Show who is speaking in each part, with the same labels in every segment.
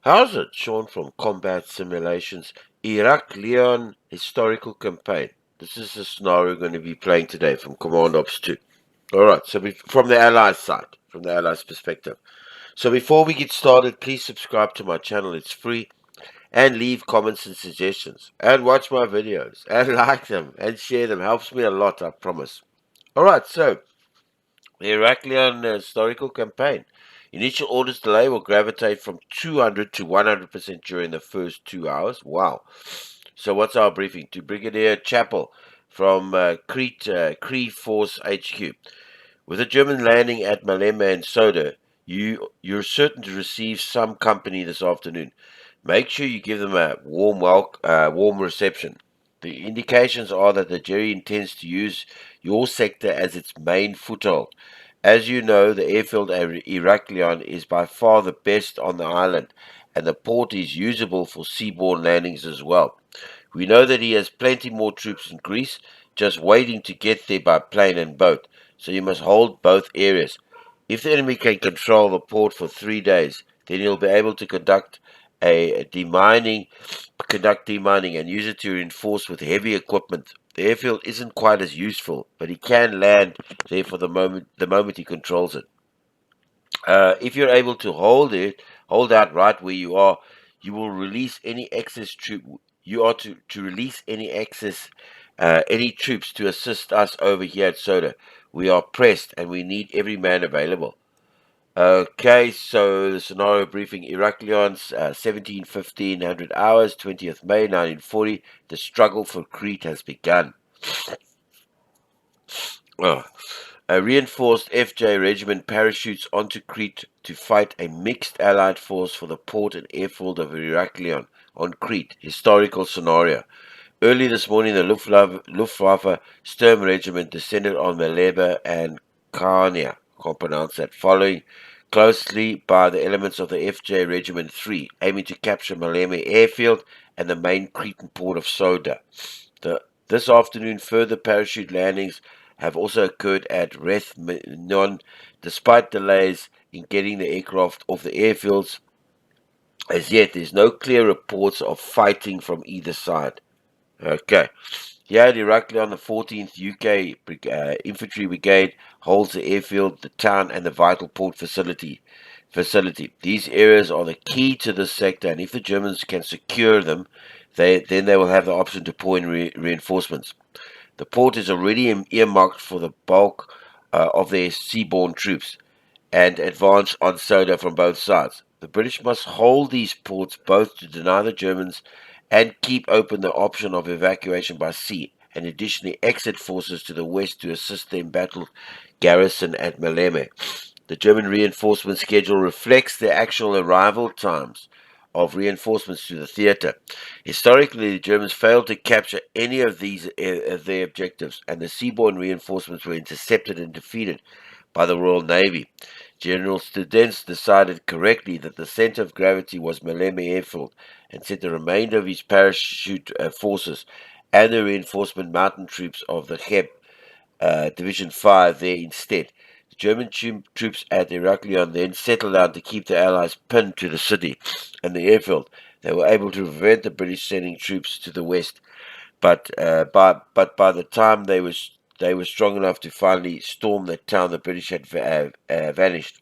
Speaker 1: How's it? Sean from Combat Simulations, Iraklion Historical Campaign. This is the scenario we're going to be playing today from Command Ops 2. Alright, so from the Allies side, from the Allies perspective. So before we get started, please subscribe to my channel, it's free, and leave comments and suggestions, and watch my videos, and like them, and share them. Helps me a lot, I promise. Alright, so the Iraklion historical campaign. Initial orders delay will gravitate from 200 to 100% during the first 2 hours. Wow. So what's our briefing? To Brigadier Chapel from Crete, Cree Force HQ. With a German landing at Malema and Soda, you're certain to receive some company this afternoon. Make sure you give them a warm reception. The indications are that the Jerry intends to use your sector as its main foothold. As you know, the airfield at Iraklion is by far the best on the island, and the port is usable for seaborne landings as well. We know that he has plenty more troops in Greece, just waiting to get there by plane and boat, so you must hold both areas. If the enemy can control the port for 3 days, then he'll be able to conduct demining and use it to reinforce with heavy equipment. The airfield isn't quite as useful, but he can land there for the moment he controls it. If you're able to hold out right where you are, you will release any excess troop. You are to release any troops to assist us over here at Soda. We are pressed and we need every man available. Okay, so the scenario briefing: Iraklions, 1500 hours, 20th May 1940. The struggle for Crete has begun. Oh. A reinforced FJ regiment parachutes onto Crete to fight a mixed Allied force for the port and airfield of Iraklion on Crete. Historical scenario. Early this morning, the Luftwaffe Sturm Regiment descended on Maleba and Karnia, can't pronounce that, following closely by the elements of the FJ Regiment 3, aiming to capture Maleme airfield and the main Cretan port of Soda. This afternoon, further parachute landings have also occurred at Rethymnon, despite delays in getting the aircraft off the airfields. As yet, there's no clear reports of fighting from either side. Okay. Here directly on the 14th UK Infantry Brigade holds the airfield, the town, and the vital port facility. These areas are the key to this sector, and if the Germans can secure them, then they will have the option to pour in reinforcements. The port is already earmarked for the bulk of their seaborne troops and advance on Soda from both sides. The British must hold these ports both to deny the Germans and keep open the option of evacuation by sea, and additionally exit forces to the west to assist the embattled garrison at Maleme. The German reinforcement schedule reflects the actual arrival times of reinforcements to the theatre. Historically, the Germans failed to capture any of their objectives, and the seaborne reinforcements were intercepted and defeated by the Royal Navy. General Students decided correctly that the center of gravity was Maleme Airfield and sent the remainder of his parachute forces and the reinforcement mountain troops of the Heb Division 5 there instead. The German troops at Iraklion then settled down to keep the Allies pinned to the city and the airfield. They were able to prevent the British sending troops to the west, but by the time they were strong enough to finally storm the town, the British had vanished,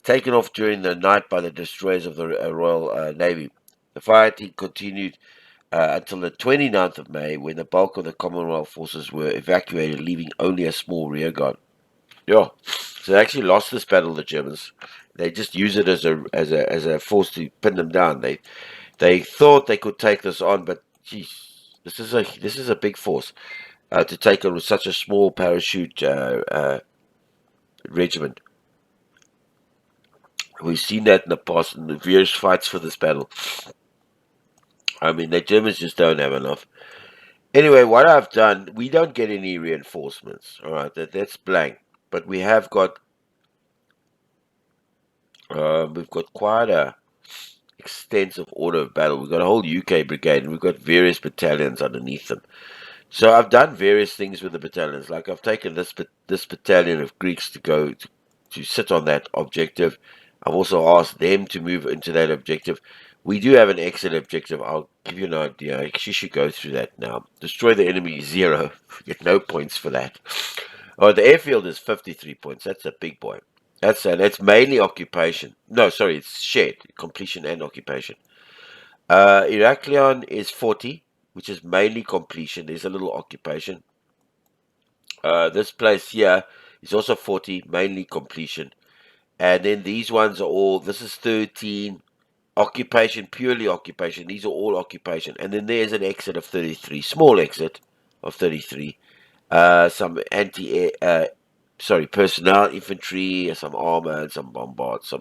Speaker 1: taken off during the night by the destroyers of the Royal Navy. The fighting continued until the 29th of May, when the bulk of the Commonwealth forces were evacuated, leaving only a small rearguard. Yeah, so they actually lost this battle, the Germans. They just use it as a force to pin them down. They thought they could take this on, but geez, this is a big force to take on with such a small parachute regiment. We've seen that in the past in the various fights for this battle. I mean, the Germans just don't have enough. Anyway, what I've done, we don't get any reinforcements. All right, that's blank. But we've got quite a extensive order of battle. We've got a whole UK brigade, and we've got various battalions underneath them. So I've done various things with the battalions. Like I've taken this battalion of Greeks to go to sit on that objective. I've also asked them to move into that objective. We do have an exit objective. I'll give you an idea. I actually should go through that now. Destroy the enemy 0. Get no points for that. Oh, the airfield is 53 points. That's a big boy. That's mainly occupation. No, sorry, it's shared completion and occupation. Iraklion is 40, which is mainly completion. There's a little occupation. This place here is also 40, mainly completion. And then these ones are all, this is 13, occupation, purely occupation. These are all occupation. And then there's an exit of 33, small exit of 33. Some personnel, infantry, some armor, and some bombards,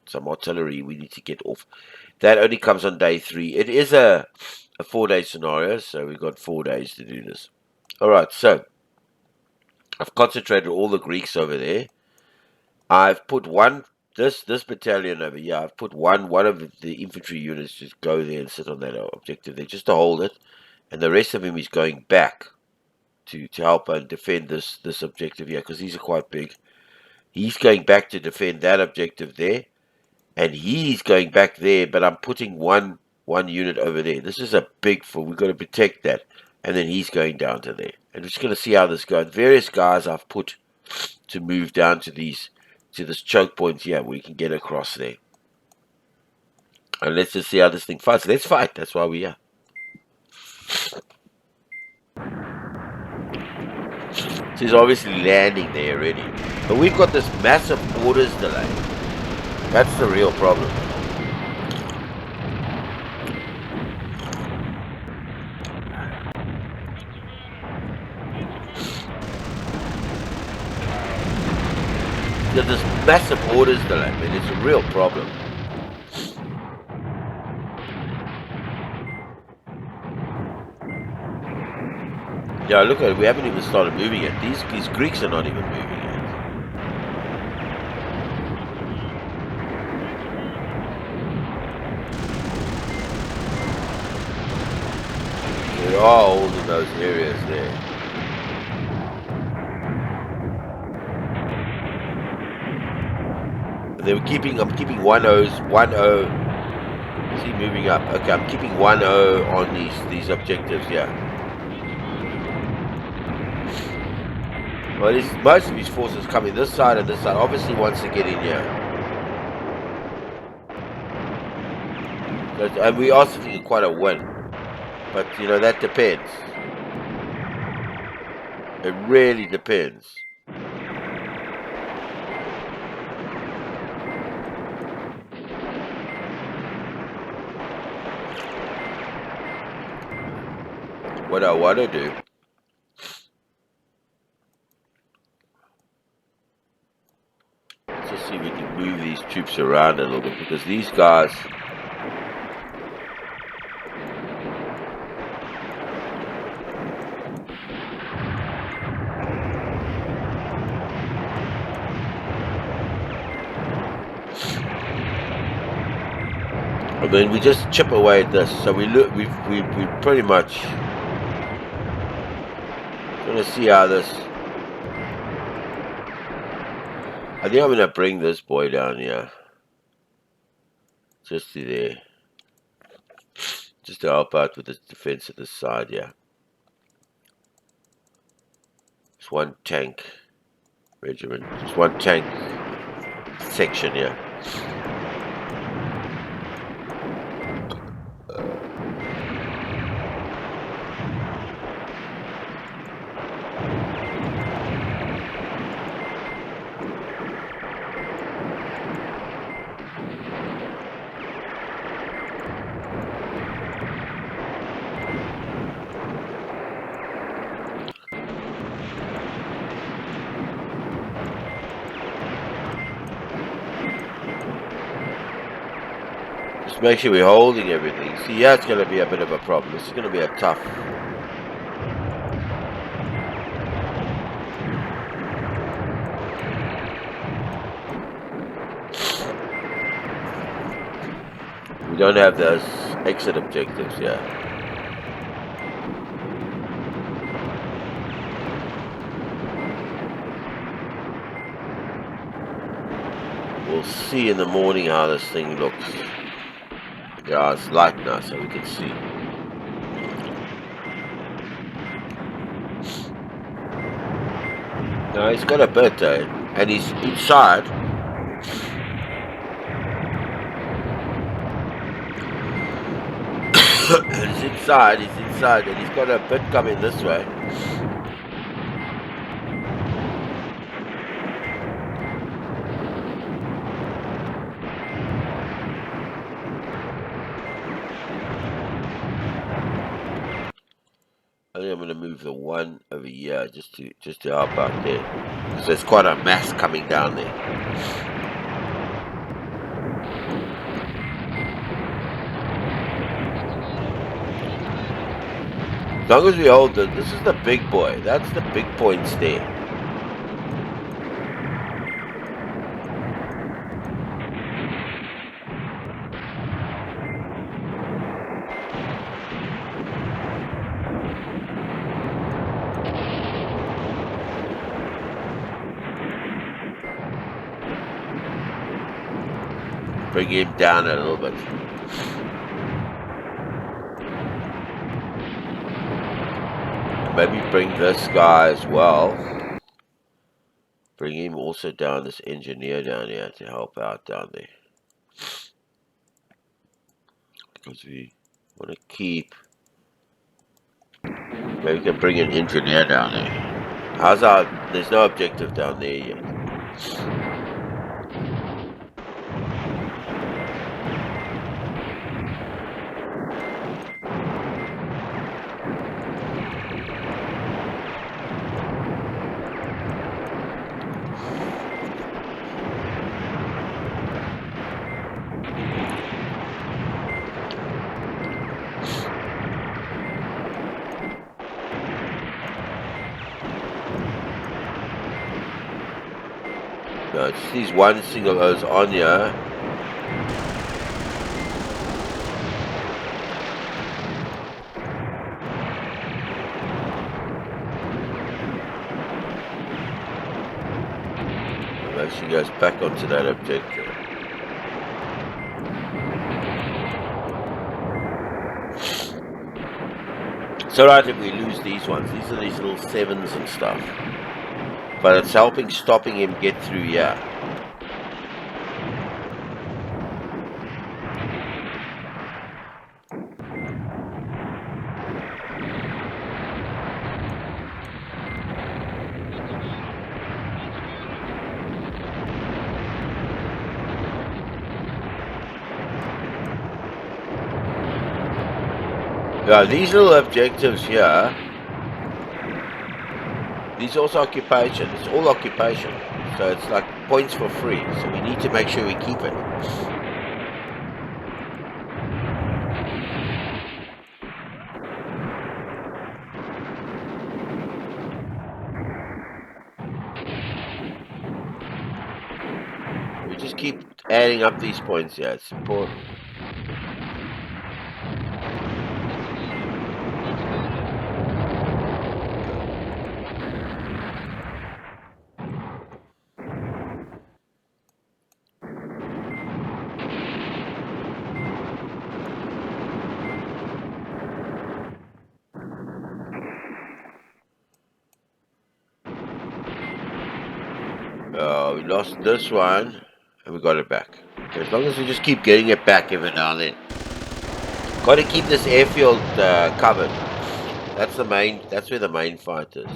Speaker 1: some artillery we need to get off. That only comes on day 3. It is a 4-day scenario, so we've got 4 days to do this. All right, so I've concentrated all the Greeks over there. I've put this battalion over here. I've put one of the infantry units to go there and sit on that objective there, just to hold it, and the rest of him is going back to help and defend this objective here, because these are quite big. He's going back to defend that objective there, and he's going back there. But I'm putting one unit over there. This is a big fool. We've got to protect that, and then he's going down to there. And we're just going to see how this goes. Various guys I've put to move down to this choke point here, where we can get across there. And let's just see how this thing fights. Let's fight. That's why we're here. So he's obviously landing there already. But we've got this massive orders delay. That's the real problem. There's this massive orders delay, man. It's a real problem. Yeah, look at it. We haven't even started moving yet. These Greeks are not even moving yet. They are holding those areas there. I'm keeping 1-0. Is he moving up? Okay, I'm keeping 1-0 on these objectives, yeah. Well, most of his forces coming this side and this side. Obviously wants to get in here. And we are sitting in quite a win. But, you know, that depends. It really depends. What I want to do see if we can move these troops around a little bit, because these guys I mean, we just chip away at this. So we pretty much gonna see how this. I think I'm gonna bring this boy down here, just to there, just to help out with the defense of this side. Yeah, just one tank regiment, just one tank section here. Make sure we're holding everything. See, yeah, it's going to be a bit of a problem. This is going to be a tough. We don't have those exit objectives yet. We'll see in the morning how this thing looks. Yeah, it's light now, so we can see. No, he's got a bit, and he's inside. He's inside, and he's got a bit coming this way. I think I'm going to move the one over here just to help out there. So there's quite a mass coming down there. As long as we hold it, this is the big boy. That's the big points there. Bring him down a little bit. Maybe bring this guy as well. Bring him also down, this engineer down here to help out down there. Because we want to keep... Maybe we can bring an engineer down there. How's our... There's no objective down there yet. No, just these one single O's on here. It actually goes back onto that objective. It's alright if we lose these ones. These are these little sevens and stuff. But it's helping stopping him get through here. Yeah, these little objectives here, these are also occupation. It's all occupation. So it's like points for free. So we need to make sure we keep it. We just keep adding up these points here. It's important. We lost this one, and we got it back. As long as we just keep getting it back every now and then. Got to keep this airfield covered. That's the main. That's where the main fight is.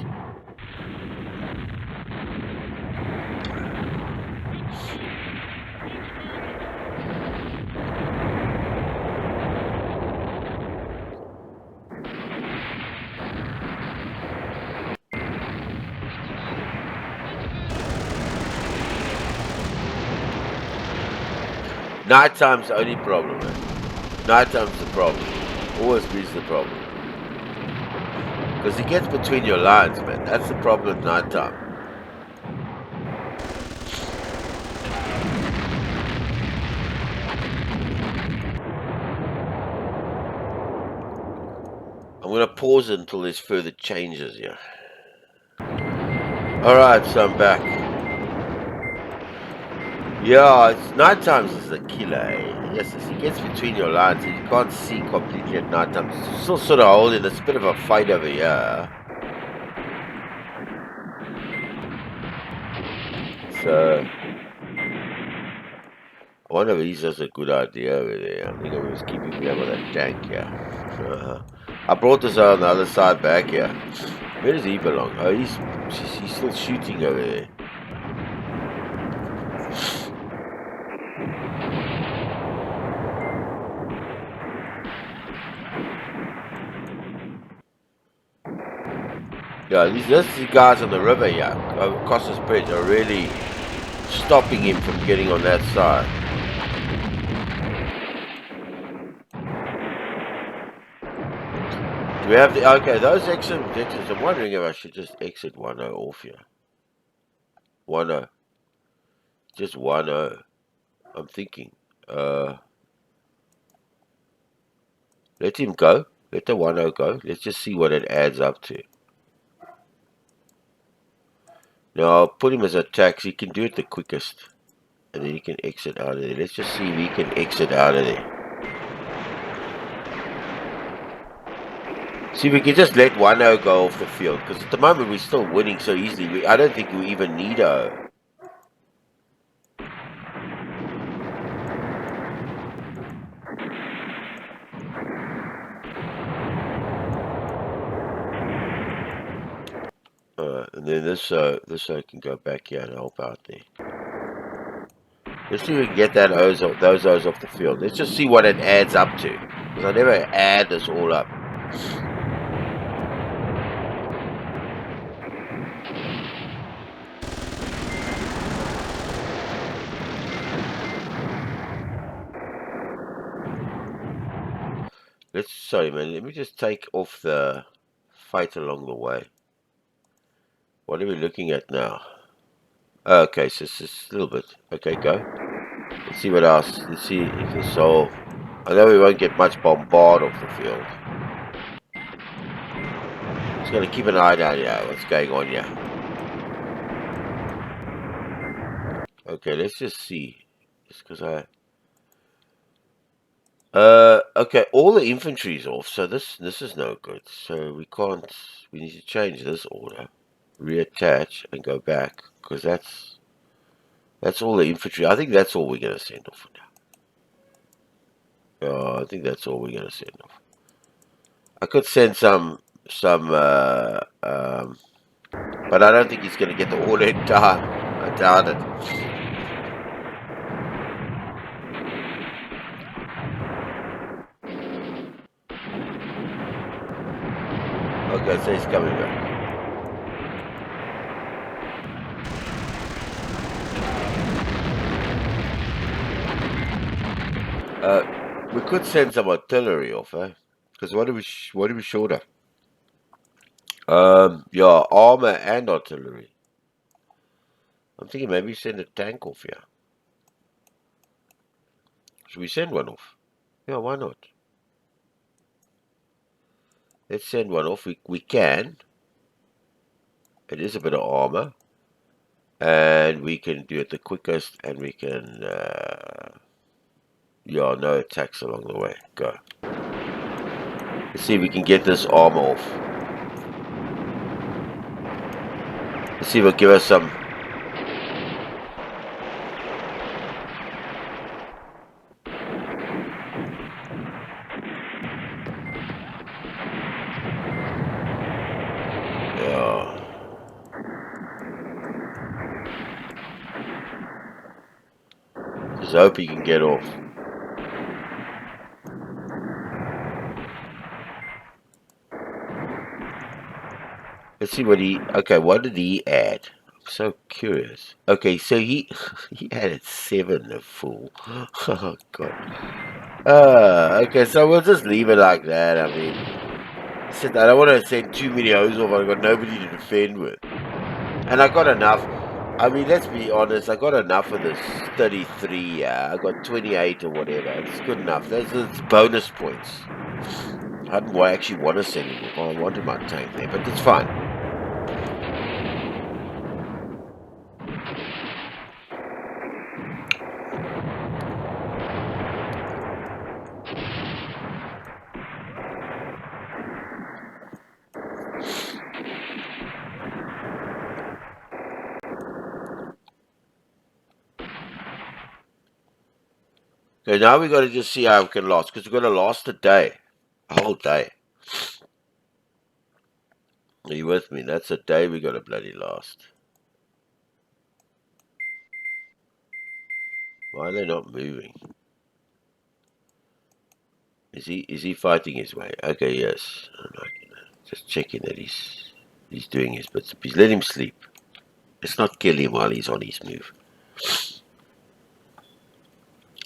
Speaker 1: Nighttime's the only problem, man. Nighttime's the problem. Always is the problem. Because it gets between your lines, man. That's the problem at nighttime. I'm going to pause it until there's further changes here. Alright, so I'm back. Yeah, it's night times is the killer. Yes, as he gets between your lines, and you can't see completely at night times. It's still sort of holding. It's a bit of a fight over here. So I wonder if he's just a good idea over there. I think it was keeping me up with that tank here. I brought this out on the other side back here. Where does he belong? Oh, he's still shooting over there. Yeah, these guys on the river here, across this bridge, are really stopping him from getting on that side. Do we have the... Okay, those exit objectives, I'm wondering if I should just exit 1-0 off here. 1-0. Just 1-0. I'm thinking. Let him go. Let the 1-0 go. Let's just see what it adds up to. Now, I'll put him as a tax. He can do it the quickest. And then he can exit out of there. Let's just see if he can exit out of there. See if we can just let 1-0 go off the field. Because at the moment we're still winning so easily. I don't think we even need a... and then this can go back here and help out there. Let's see if we can get those O's off the field. Let's just see what it adds up to. Because I never add this all up. Sorry man, let me just take off the fight along the way. What are we looking at now? Okay, so it's just a little bit. Okay, go. Let's see what else. Let's see if the soul... I know we won't get much bombard off the field. Just gotta keep an eye down here. What's going on here? Okay, let's just see. Just because okay, all the infantry's off, so this is no good. So we can't... We need to change this order. Reattach and go back. Because that's all the infantry. I think that's all we're going to send off for now. I think that's all we're going to send off. I could send some, but I don't think he's going to get the order in time. I doubt it. Okay, so he's coming back. We could send some artillery off, eh? Because what are we short of? Yeah, armor and artillery. I'm thinking maybe send a tank off here. Should we send one off? Yeah, why not? Let's send one off. We can. It is a bit of armor. And we can do it the quickest. And we can... yeah, no attacks along the way. Go. Let's see if we can get this armor off. Let's see if it'll give us some... Yeah. Just hope he can get off. Let's see what he... Okay, what did he add? I'm so curious. Okay, so he added 7, the fool. Oh, God. Okay, so we'll just leave it like that. I mean, I don't want to send too many O's off. I've got nobody to defend with. And I got enough. I mean, let's be honest. I got enough of this 33. I got 28 or whatever. It's good enough. That's bonus points. I didn't actually want to send him off. I wanted my tank there, but it's fine. Okay, now we got to just see how we can last, because we're going to last a day. A whole day. Are you with me? That's a day we got to bloody last. Why are they not moving? Is he fighting his way? Okay, yes. Just checking that he's doing his bits. Please let him sleep. Let's not kill him while he's on his move.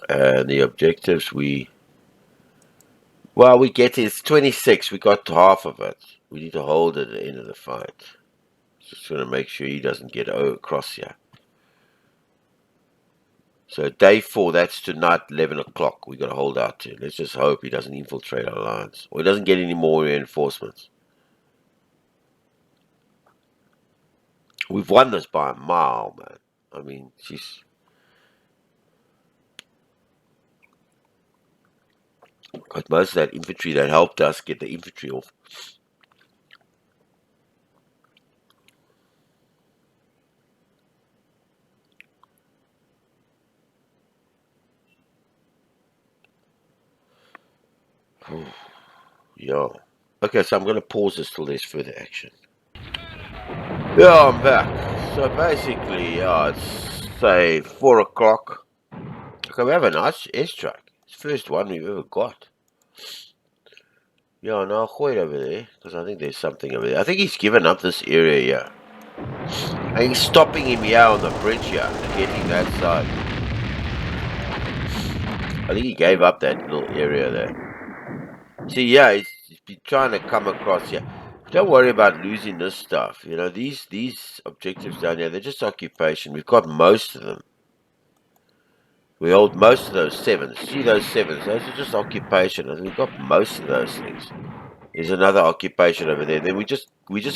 Speaker 1: And the objectives we get is 26. We got half of it. We need to hold it at the end of the fight. Just want to make sure he doesn't get across here. So day 4, that's tonight, 11 o'clock. We got to hold out to. Let's just hope he doesn't infiltrate our lines, or he doesn't get any more reinforcements. We've won this by a mile, man. I mean, she's got most of that infantry that helped us get the infantry off. Yeah. Okay, so I'm going to pause this till there's further action. Yeah, I'm back. So basically, it's, say, 4 o'clock. Okay, we have a nice airstrike. It's the first one we've ever got. Yeah, no, I'll wait over there, because I think there's something over there. I think he's given up this area here. And he's stopping him here on the bridge here, getting that side. I think he gave up that little area there. See, yeah, he's been trying to come across here. Don't worry about losing this stuff. You know, these objectives down here, they're just occupation. We've got most of them. We hold most of those 7s. See those 7s? Those are just occupation. And we've got most of those things. There's another occupation over there. Then we're just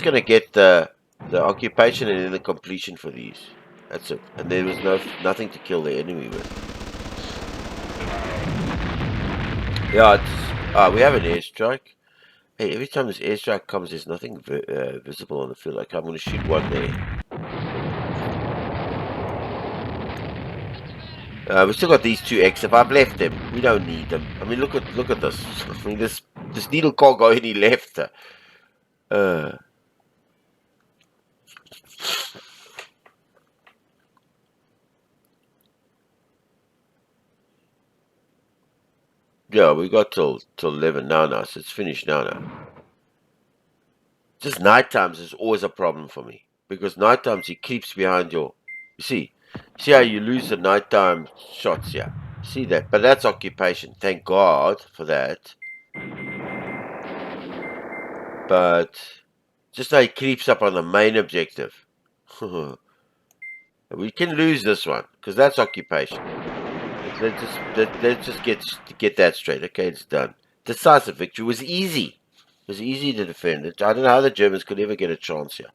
Speaker 1: gonna get the occupation and then the completion for these. That's it. And there was nothing to kill the enemy with. Yeah, we have an airstrike. Hey, every time this airstrike comes, there's nothing visible on the field. Like, I'm gonna shoot one there. We still got these 2 X. If I've left them, we don't need them. I mean, look at this. I mean, this needle can't go any left. Yeah, we got till 11 now, so it's finished now. Just night times is always a problem for me, because night times he creeps behind your. You see how you lose the nighttime shots here. See that? But that's occupation. Thank God for that. But just how he creeps up on the main objective. We can lose this one, because that's occupation. Let's just get that straight. Okay, it's done. Decisive victory was easy. It was easy to defend. I don't know how the Germans could ever get a chance here.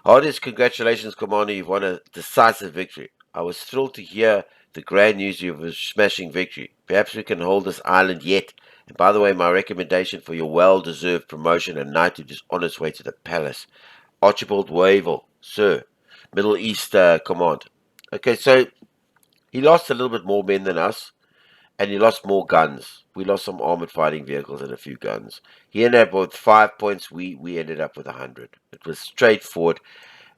Speaker 1: Hardest congratulations, Commander. You've won a decisive victory. I was thrilled to hear the grand news of a smashing victory. Perhaps we can hold this island yet. And by the way, my recommendation for your well-deserved promotion and knighthood is on its way to the palace. Archibald Wavell, sir. Middle East Command. Okay, so he lost a little bit more men than us, and he lost more guns. We lost some armored fighting vehicles and a few guns. He ended up with 5 points. We ended up with 100. It was straightforward.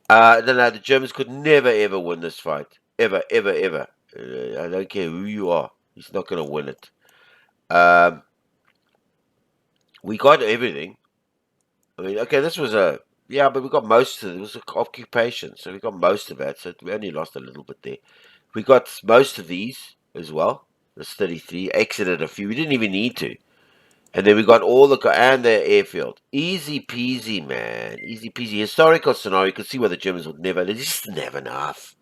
Speaker 1: The Germans could never ever win this fight. Ever, ever, ever. I don't care who you are. He's not going to win it. We got everything. I mean, okay, this was but we got most of it. It was an occupation, so we got most of that. So we only lost a little bit there. We got most of these as well. There's 33. Exited a few. We didn't even need to. And then we got all and the airfield. Easy peasy, man. Easy peasy. Historical scenario. You can see why the Germans would never. They just didn't have enough.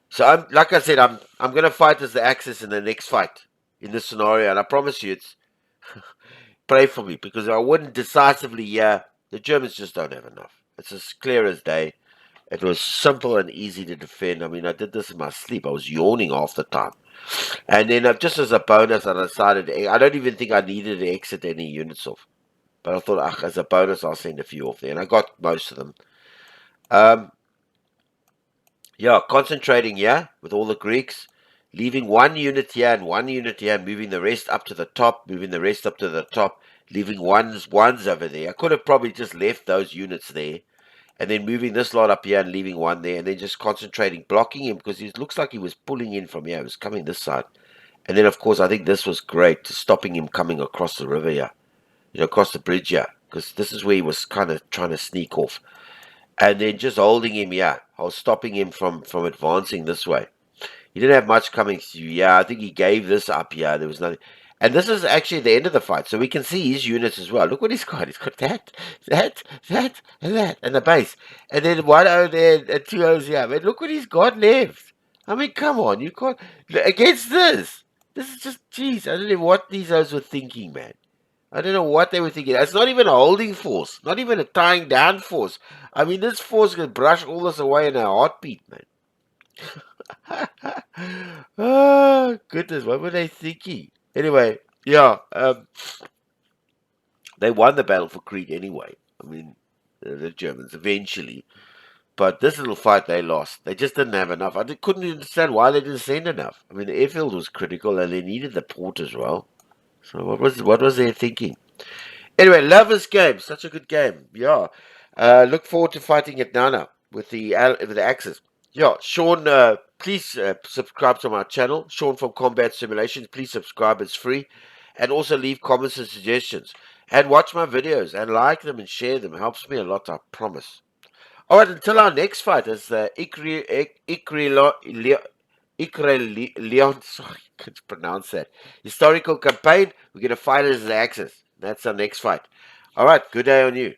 Speaker 1: So like I said, I'm gonna fight as the Axis in the next fight in this scenario, and I promise you, it's pray for me, because I wouldn't decisively. Yeah, the Germans just don't have enough. It's as clear as day. It was simple and easy to defend. I mean, I did this in my sleep. I was yawning half the time. And then just as a bonus, I decided, I don't even think I needed to exit any units off. But I thought, as a bonus, I'll send a few off there. And I got most of them. Concentrating, with all the Greeks. leaving one unit here and one unit here, moving the rest up to the top, moving the rest up to the top, leaving ones over there. I could have probably just left those units there, and then moving this lot up here and leaving one there, and then just concentrating, blocking him, because it looks like he was pulling in from here. He was coming this side. And then, of course, I think this was great, stopping him coming across the river here, across the bridge here, because this is where he was kind of trying to sneak off. And then just holding him here, I was stopping him from advancing this way. He didn't have much coming through. Yeah, I think he gave this up. Yeah, there was nothing. And this is actually the end of the fight. So we can see his units as well. Look what he's got. He's got that, and that, and the base. And then one over there and two O's here. But look what he's got left. I mean, come on. You can't. Against this. This is just, jeez. I don't know what these O's were thinking, man. I don't know what they were thinking. It's not even a holding force. Not even a tying down force. I mean, this force can brush all this away in a heartbeat, man. Oh, goodness, what were they thinking? Anyway, yeah, they won the battle for Crete anyway. I mean, the Germans eventually. But this little fight they lost. They just didn't have enough. Couldn't understand why they didn't send enough. I mean, the airfield was critical, and they needed the port as well. So what was their thinking? Anyway, love this game. Such a good game. Yeah. Look forward to fighting it now with the Axis. Yeah, Sean, please subscribe to my channel, Sean from Combat Simulations. Please subscribe, it's free. And also leave comments and suggestions. And watch my videos and like them and share them. It helps me a lot, I promise. All right, until our next fight is the Iraklion, sorry, I couldn't pronounce that. Historical campaign. We're going to fight as the Axis. That's our next fight. All right, good day on you.